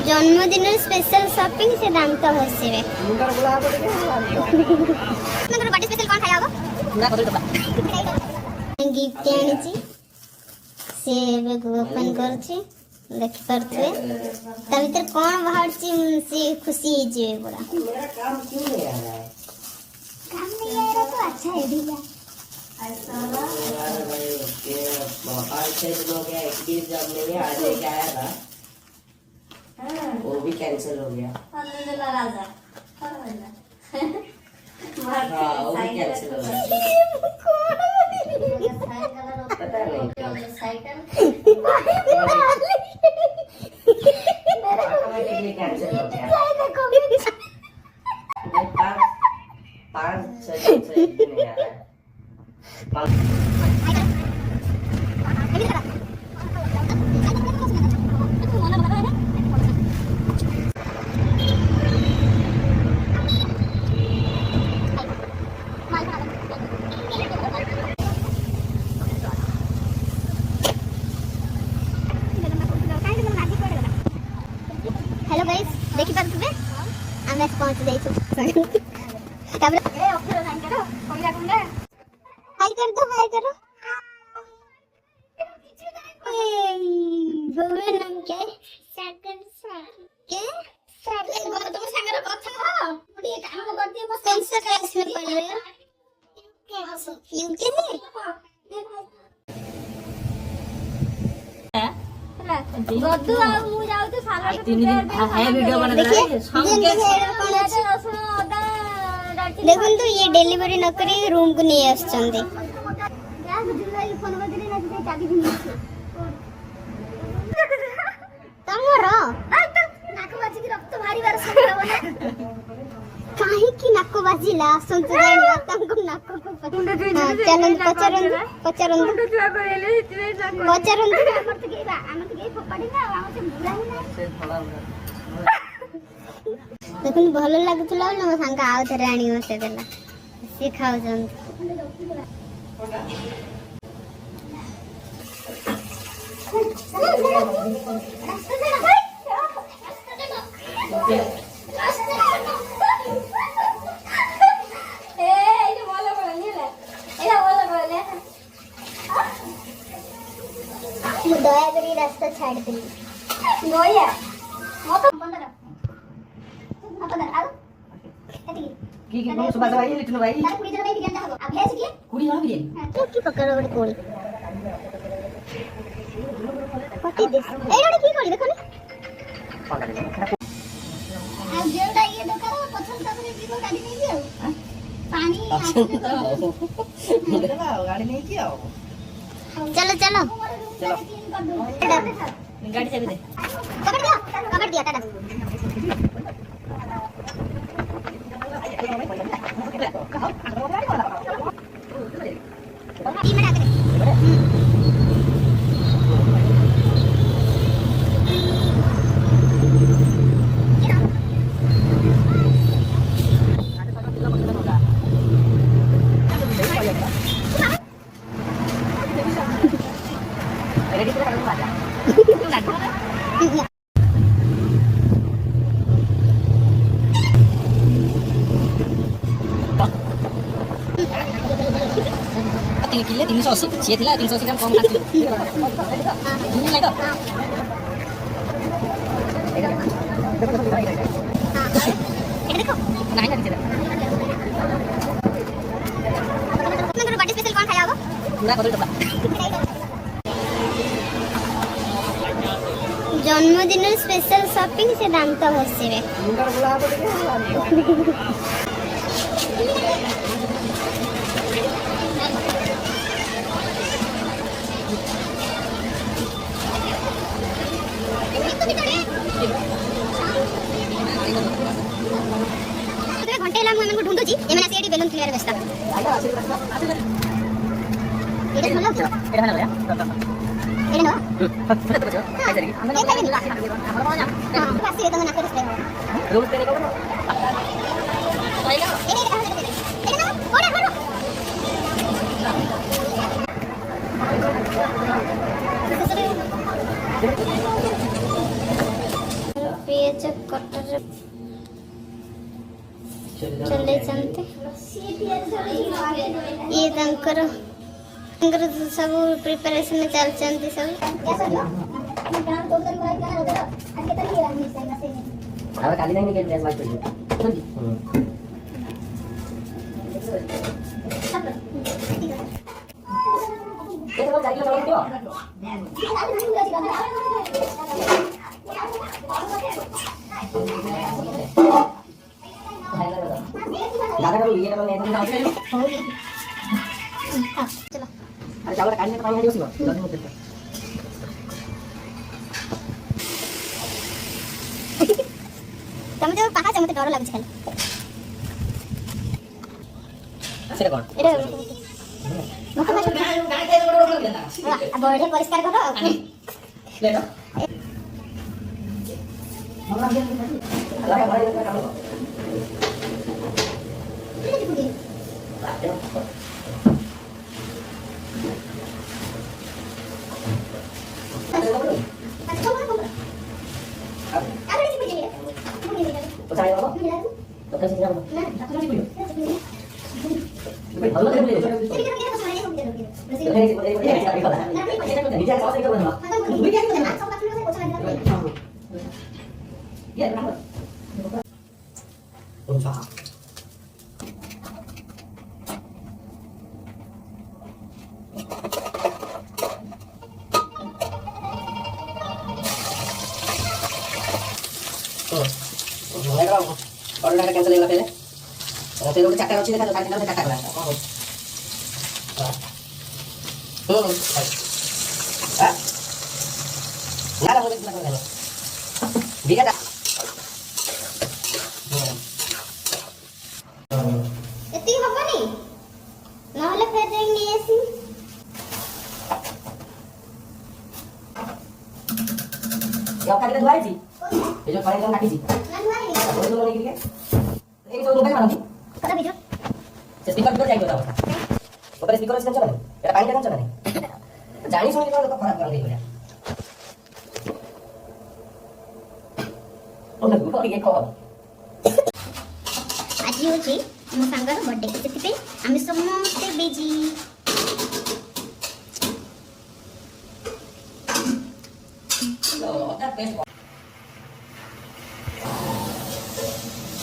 जन्मदिन special shopping से दाम तो हसिबे मुंडर बोला को देखे मगर बर्थडे स्पेशल कोन खाया हो ना कदल टका गिफ्ट आनी छी से बेग ओपन करछि देख परथे ता भीतर कोन बाहर छी से खुशी जे बड़ा मेरा काम क्यों नहीं आ रहा है काम नहीं आ रहा तो अच्छा है भैया ऐसा ना भाई के 5-6 लोग हैं एक भी जॉब नहीं है आज लेके आया था वो भी कैंसिल हो गया अलहमदुलिल्लाह राजा हाँ वो भी कैंसिल हो गया पता नहीं साइकिल ऑटोमेटिकली कैंसिल हो गया पाँच छह दिन से एक भी नहीं आ रहा है हेलो गाइस देखि पारथुबे आमे पहुंच जाइछु तापर ए ऑफर साइन करो कोइला गुंडा हाय कर दो भगवान नाम क्या है सागर क्या सागर बोल तुम सागर कथा हो मुझे काम कर दिए बस कौन सा क्लास में पढ़ रहे हो यूके में गद्दू आ मु जाऊ तो साला तीन दिन है वीडियो बना रहा है देखो तो ये डिलीवरी न करी रूम को नहीं आछंदे तमरो नाक बाजी की रक्त भारी बार संभावना काहे की नाक बाजीला संत जानिया तंको नाक को चलन पचरन मुंडो छुआ करेले इतने नाक पचरन हमर तो गेबा हम तो गे फपाड़ी ना हम से बुरा ही ना से थोड़ा देखुन भलो लागुतला न मो सांगा आउ थरे आनी मसे देला से खाउ जन दया करी रास्ता छाड़ दे नोया मत बंद कर मत कर आउ की कौन सुबह से भाई लिखनो भाई तार कुड़ी जरा भाई बिगड़ हो अब भेज के कुड़ी ना बिगड़ तो की पकड़ बड़ कोड़ी पटी दे ए रोड की कोड़ी देखो नी आ जेउडा ये दोकान पछन तारे जीव गाड़ी नहीं दियो पानी गाड़ी नहीं किया चलो चलो चलो गाड़ी चाबी दे पकड़ दिया टाटा किलो 380 सी थिला 380 ग्राम कम खाती नहीं तो देखो नहीं ना दीजिए मेरे बर्थडे स्पेशल कौन खाया होगा पूरा कदल टका जन्मदिन स्पेशल शॉपिंग से दाम तो हसिबे मुंडर बोला को देखे घंटे ला मैं ढूंढो जी ये मैंने सीडी बेलून क्लियर बेस्ता ये बोलो एड़ा ना भैया ये ना पता तो कैसे रही अंदर हमरा बोला हां पास ये तो ना कर सकते रोड पे देखो आएगा ये ना ओरे ପିଆଜ କଟର ଚଲେଇଛନ୍ତି। ଇଏ ତାଙ୍କର ସବୁ ପ୍ରିପାରେସନ ଚାଲିଛନ୍ତି ସବୁ। अब काली नहीं निकल ड्रेस वाइट कर ये तो गाड़ी लगा क्यों दादा का ये तो नहीं था चलो अरे चावल काटने का पानी है उसी को जल्दी मत कर ତମେ ଯୋଉ ପାହାଚ ମତେ ଡର ଲାଗୁଛି ଖାଲି। ସେଟା କଣ ଏଟା ବଢିଆ ପରିଷ୍କାର କର। ले लो हमरा ये लगा भाई का काम तो चाहे बाबा तो कैसे जाओ ना तो नहीं कोई भालो दे ले नीचे का से करना ये ना तो सा ऑर्डर कैंसिल ହେଇଗଲା ଫେରେ ସେ ଗୋଟେ ଚାକା ଅଛି ଦେଖା ସାଇକେଲ ସେ ଚାକା କଲା କଣ ହଉଛି ନା ନା ମୁଁ ଦେଖି ନା ବିଗା ଏତିକି ହବନି ନହେଲେ ଫେର ଯାଇକି ନେଇ ଆସିବି। ये काटी धुआई थी ये जो पानी काटी थी वो तो नहीं गिर गया एक तो मोबाइल मारती कदा भिडियो से स्पीकर पर जाइयो था ऊपर स्पीकर से चला नहीं एटा पानी का चला नहीं जानी सुनी लोग खराब कर देई ओने गुड ये कह आज होची मो सांगर बर्थडे सेति पे हम समस्त बेजी ता बेस्ट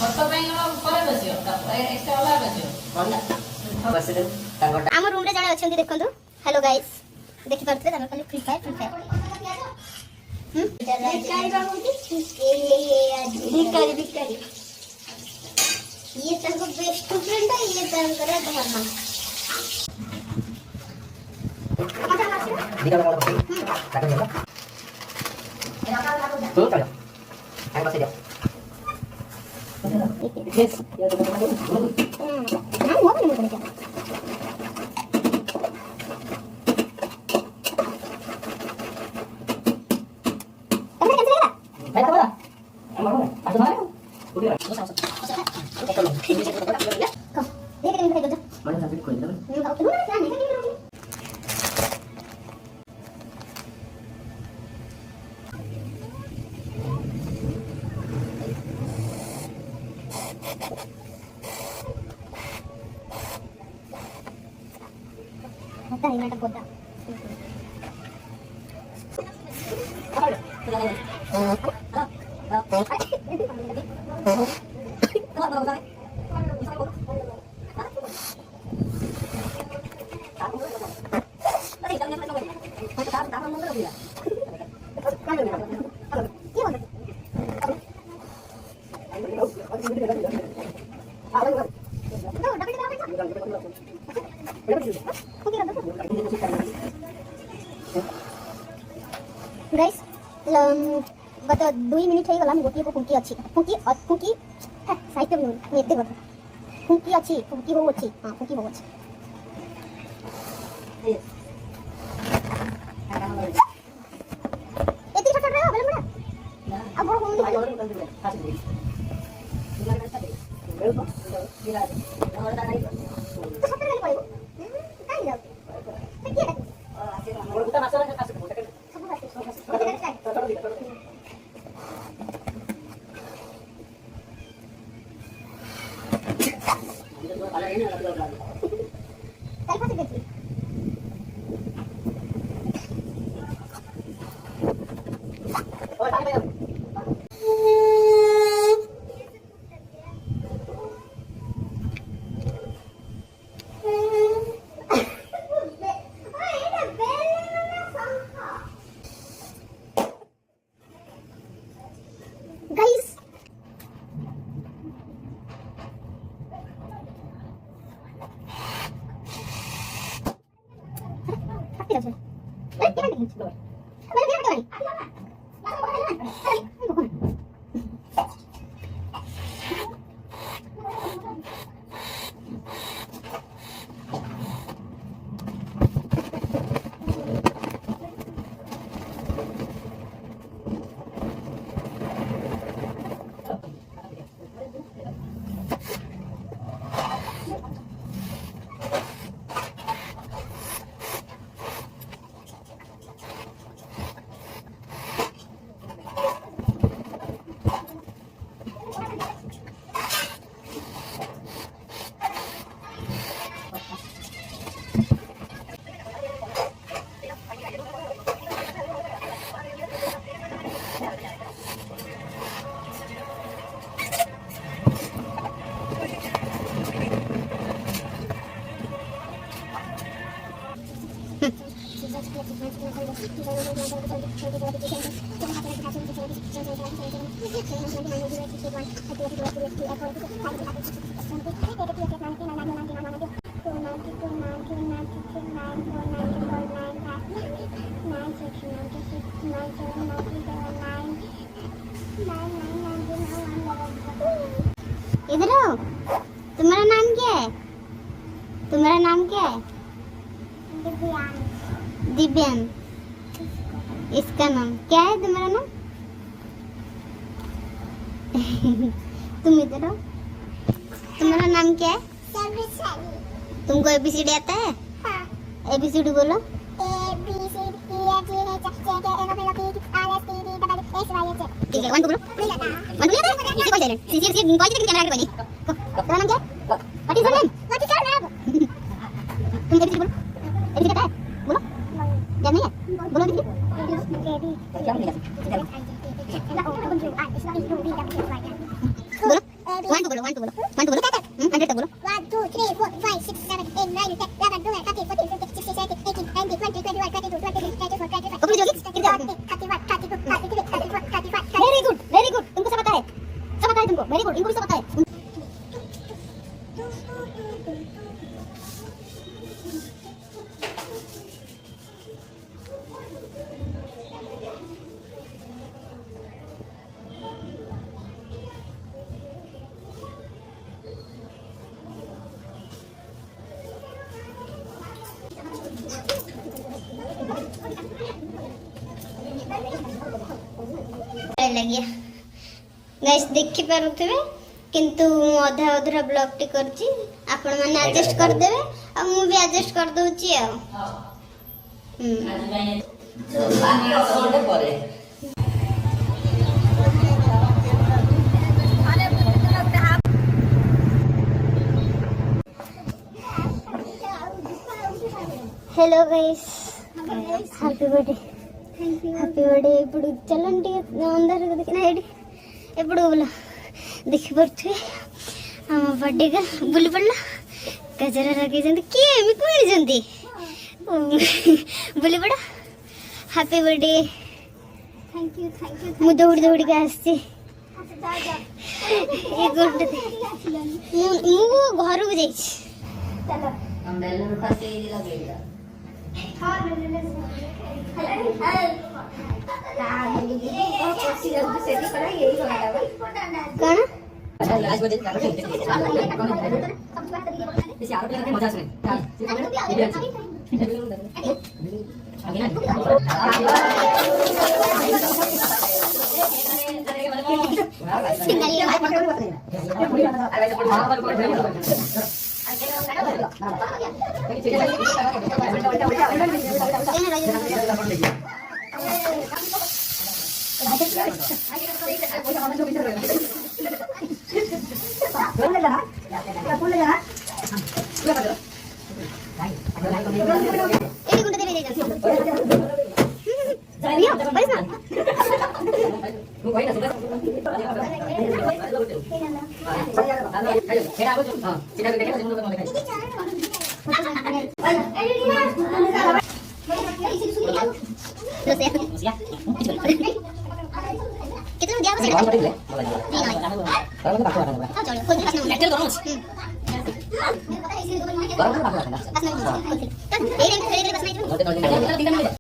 ଖଟ ପାଇଁ ଉପରେ ବସିବ ଏକ୍ସଟ୍ରା ଅଲଗା ବସିବ कौन बस से तांगोटा ଆମ ରୁମ ରେ ଜଣେ ଅଛନ୍ତି ଦେଖନ୍ତୁ। हेलो गाइस देखि पारथले तांगर खाली फ्री फायर भिखारी बाबू भिखारी भिखारी ये तांको बेस्ट फ्रेंड है ये तांकर धर्म दिखा लगा ताकि ले तो चलो आगे बस जाओ यस ये तो हां वो भी नहीं करना मैं तो बोला हम मारो आज मारो उड़ी रहा है साउंड एक लो ये से बोला कम देख के निकल जा मैंने सब कोई ना मैं भाव तो ना नहीं करनी होता है नाटक होता गाइस गत 2 मिनिट हे गला गोटी को फुंकी अछि फुंकी साहित्य में एते गत फुंकी अछि फुंकी हो अछि हां फुंकी हो अछि एते छोटा रहा बेल बड़ा अब बड़ होम गाइस इधर आओ। तुम्हारा नाम क्या है? तुम्हारा नाम क्या है? दिव्यांग। इसका नाम क्या है? तुम्हारा नाम? तुम इधर आओ। तुम्हारा नाम क्या है? तुमको एबीसीडी आता है? एबीसीडी बोलो। ठीक है, 1 2 बोलो। 1 2 आता है? इसी को साइलेंट। सीसी कॉल करके कैमरा बनी। तुम्हारा नाम क्या है? What is your name? तुम एबीसीडी बोलो। एबीसीडी आता है? बोलो। याद नहीं है? बोलो एबीसीडी। क्या बोलेगा? बोलो। 1 2 बोलो, 1 2 बोलो। 1 2 बोलो। 100 तक बोलो। 1 2 3 4 5 6 7 8 9 10 11 12 13 14 15 16 17 18 19 20 21 22 23 24 25 अपनी जोगी कितना? 31 32 33 34 35 वेरी गुड, वेरी गुड। तुमको सब पता है? सब पता है तुमको? Very good. इनको भी सब पता है। लगिया गाइस देखि पारुथबे किंतु मु अधा अधरा ब्लॉग टी करची आपण माने एडजस्ट कर देबे आ मु भी एडजस्ट कर दोची आ आज भाई तो ପରେ hello guys happy birthday happy birthday ఇప్పుడు చల్లంటి అందరు देखना हेडी ఎప్పుడు बोला देखि पड़थि हम बर्थडे का बुली पड़ला गजरा रखे जंती के मी कोणी जंती बुली पड़ा हैप्पी बर्थडे थैंक यू मु दौड़ी दौड़ी के आसी ये गुड मु घर को जाई चलो हम बेलून पासे लगेगा कितना दिया Orang tadi boleh, malah dia. Orang itu takut kan? Oh, coba. Kunci pas nang. Kecil terus. Orang itu takut kan? Pas nang. Kunci. Kan, ini pas nang itu. Nanti tahu Kita tinggal aja.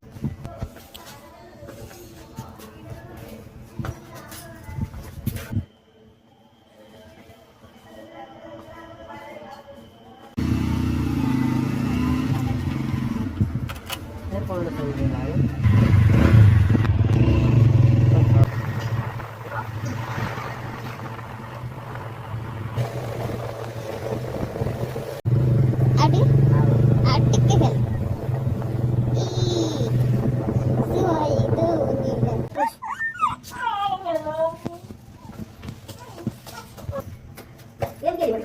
Saya kalau udah tahu dia lain. Adik. Adik ke kan? Ih. Semua itu gila. Dia jadi